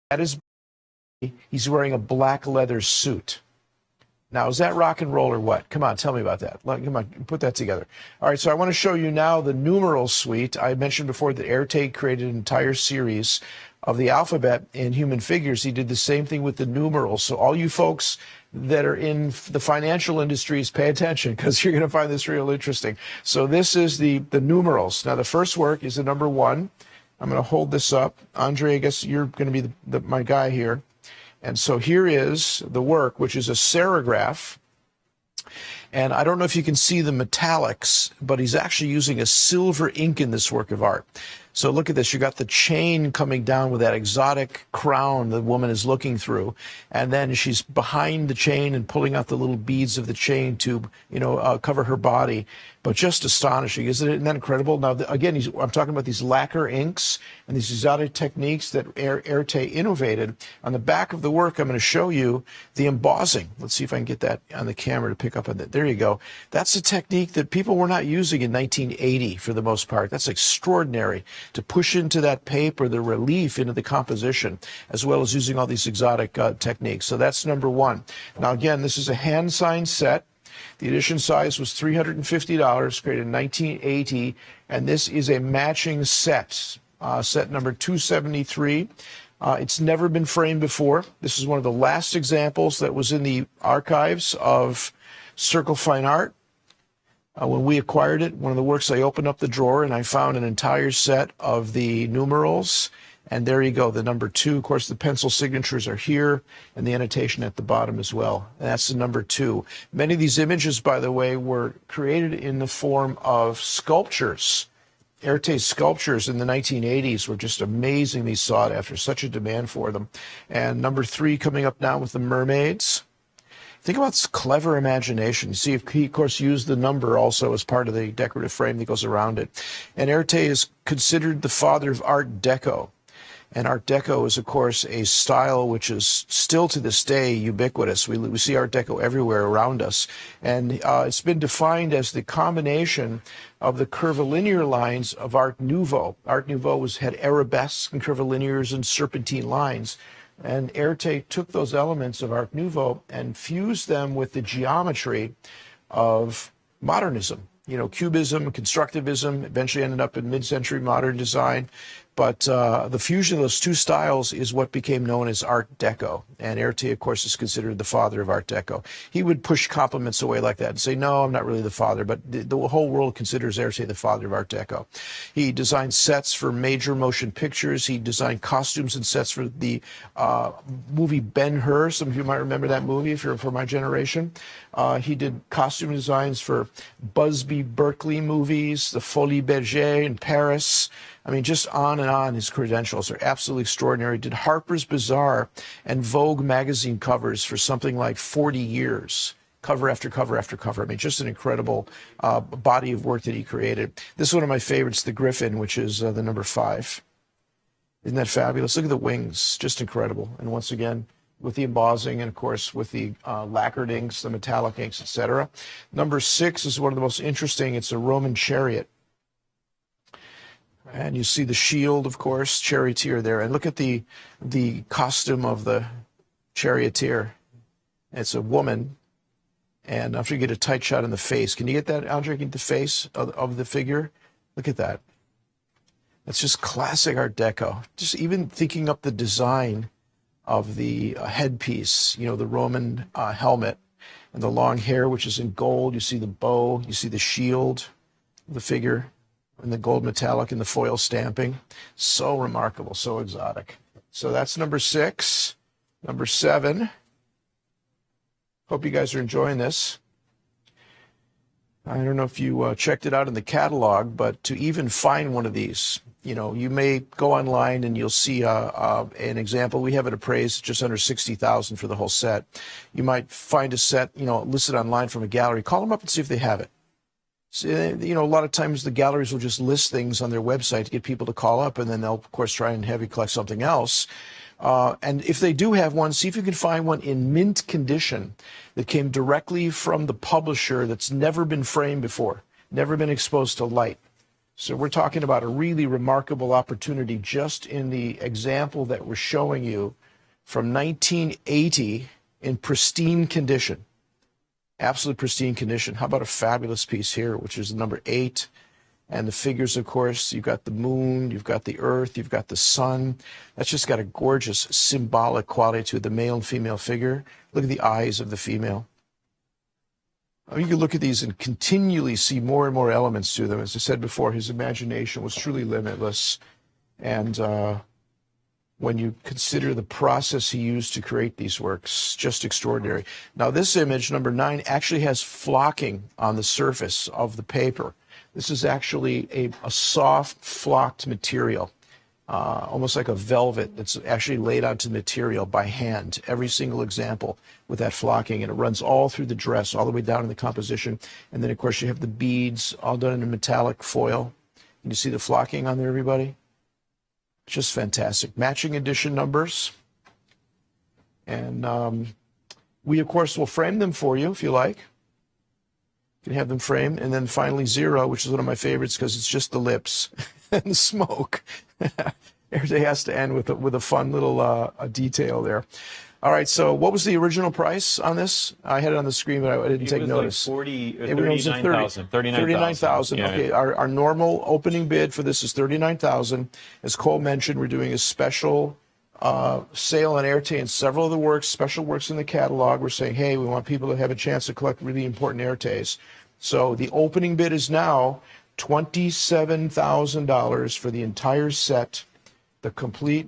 At his body, he's wearing a black leather suit. Now, is that rock and roll or what? Come on, tell me about that. Come on, put that together. All right, so I want to show you now the Numerals Suite. I mentioned before that Erte created an entire series of the alphabet in human figures. He did the same thing with the numerals. So all you folks that are in the financial industries, pay attention, because you're going to find this real interesting. So this is the numerals. Now, the first work is the number 1. I'm going to hold this up. Andre, I guess you're going to be my guy here. And so here is the work, which is a serigraph. And I don't know if you can see the metallics, but he's actually using a silver ink in this work of art. So look at this. You got the chain coming down with that exotic crown the woman is looking through. And then she's behind the chain and pulling out the little beads of the chain to, cover her body. But just astonishing. Isn't that incredible? Now, again, I'm talking about these lacquer inks and these exotic techniques that Erte innovated. On the back of the work, I'm going to show you the embossing. Let's see if I can get that on the camera to pick up on that. There you go. That's a technique that people were not using in 1980 for the most part. That's extraordinary, to push into that paper the relief into the composition, as well as using all these exotic techniques. So that's number 1. Now, again, this is a hand-signed set. The edition size was $350, created in 1980, and this is a matching set, set number 273. It's never been framed before. This is one of the last examples that was in the archives of Circle Fine Art. When we acquired it, one of the works, I opened up the drawer and I found an entire set of the numerals. And there you go, the number 2. Of course, the pencil signatures are here and the annotation at the bottom as well. And that's the number 2. Many of these images, by the way, were created in the form of sculptures. Erte's sculptures in the 1980s were just amazingly sought after, such a demand for them. And number 3 coming up now with the mermaids. Think about this clever imagination. You see, he, of course, used the number also as part of the decorative frame that goes around it. And Erte is considered the father of Art Deco. And Art Deco is, of course, a style which is still to this day ubiquitous. We see Art Deco everywhere around us. And it's been defined as the combination of the curvilinear lines of Art Nouveau. Art Nouveau had arabesques and curvilinears and serpentine lines. And Erte took those elements of Art Nouveau and fused them with the geometry of modernism. Cubism, constructivism, eventually ended up in mid-century modern design. But the fusion of those two styles is what became known as Art Deco. And Erte, of course, is considered the father of Art Deco. He would push compliments away like that and say, no, I'm not really the father. But the whole world considers Erte the father of Art Deco. He designed sets for major motion pictures. He designed costumes and sets for the movie Ben-Hur. Some of you might remember that movie if you're from my generation. He did costume designs for Busby Berkeley movies, the Folies Bergère in Paris. I mean, just on and on. His credentials are absolutely extraordinary. Did Harper's Bazaar and Vogue magazine covers for something like 40 years. Cover after cover after cover. I mean, just an incredible body of work that he created. This is one of my favorites, the Griffin, which is the number 5. Isn't that fabulous? Look at the wings. Just incredible. And once again, with the embossing and, of course, with the lacquered inks, the metallic inks, etc. Number 6 is one of the most interesting. It's a Roman Chariot. And you see the shield, of course, charioteer there. And look at the costume of the charioteer. It's a woman. And after you get a tight shot in the face, can you get that, Andre? Get the face of the figure? Look at that. That's just classic Art Deco. Just even thinking up the design of the headpiece, the Roman helmet and the long hair, which is in gold. You see the bow, you see the shield, the figure, and the gold metallic and the foil stamping. So remarkable, so exotic. So that's number 6. Number 7. Hope you guys are enjoying this. I don't know if you checked it out in the catalog, but to even find one of these, you may go online and you'll see an example. We have it appraised just under $60,000 for the whole set. You might find a set, listed online from a gallery. Call them up and see if they have it. So, a lot of times the galleries will just list things on their website to get people to call up, and then they'll, of course, try and have you collect something else. And if they do have one, see if you can find one in mint condition that came directly from the publisher that's never been framed before, never been exposed to light. So we're talking about a really remarkable opportunity just in the example that we're showing you from 1980 in pristine condition. Absolute pristine condition. How about a fabulous piece here, which is number 8. And the figures, of course, you've got the moon, you've got the earth, you've got the sun. That's just got a gorgeous symbolic quality to it, the male and female figure. Look at the eyes of the female. You can look at these and continually see more and more elements to them. As I said before, his imagination was truly limitless. And when you consider the process he used to create these works, just extraordinary. Now, this image, number 9, actually has flocking on the surface of the paper. This is actually a soft, flocked material, almost like a velvet that's actually laid onto material by hand, every single example with that flocking, and it runs all through the dress, all the way down in the composition. And then, of course, you have the beads all done in a metallic foil. Can you see the flocking on there, everybody? Just fantastic. Matching edition numbers. And we, of course, will frame them for you if you like. You can have them framed. And then finally 0, which is one of my favorites because it's just the lips and the smoke. Erte has to end with a fun little detail there. All right, so what was the original price on this? I had it on the screen, but I didn't take notice. Like 39,000. 39,000. Yeah. Okay, our normal opening bid for this is 39,000. As Cole mentioned, we're doing a special sale on Erte and several of the works, special works in the catalog. We're saying, hey, we want people to have a chance to collect really important Ertes. So the opening bid is now $27,000 for the entire set, the complete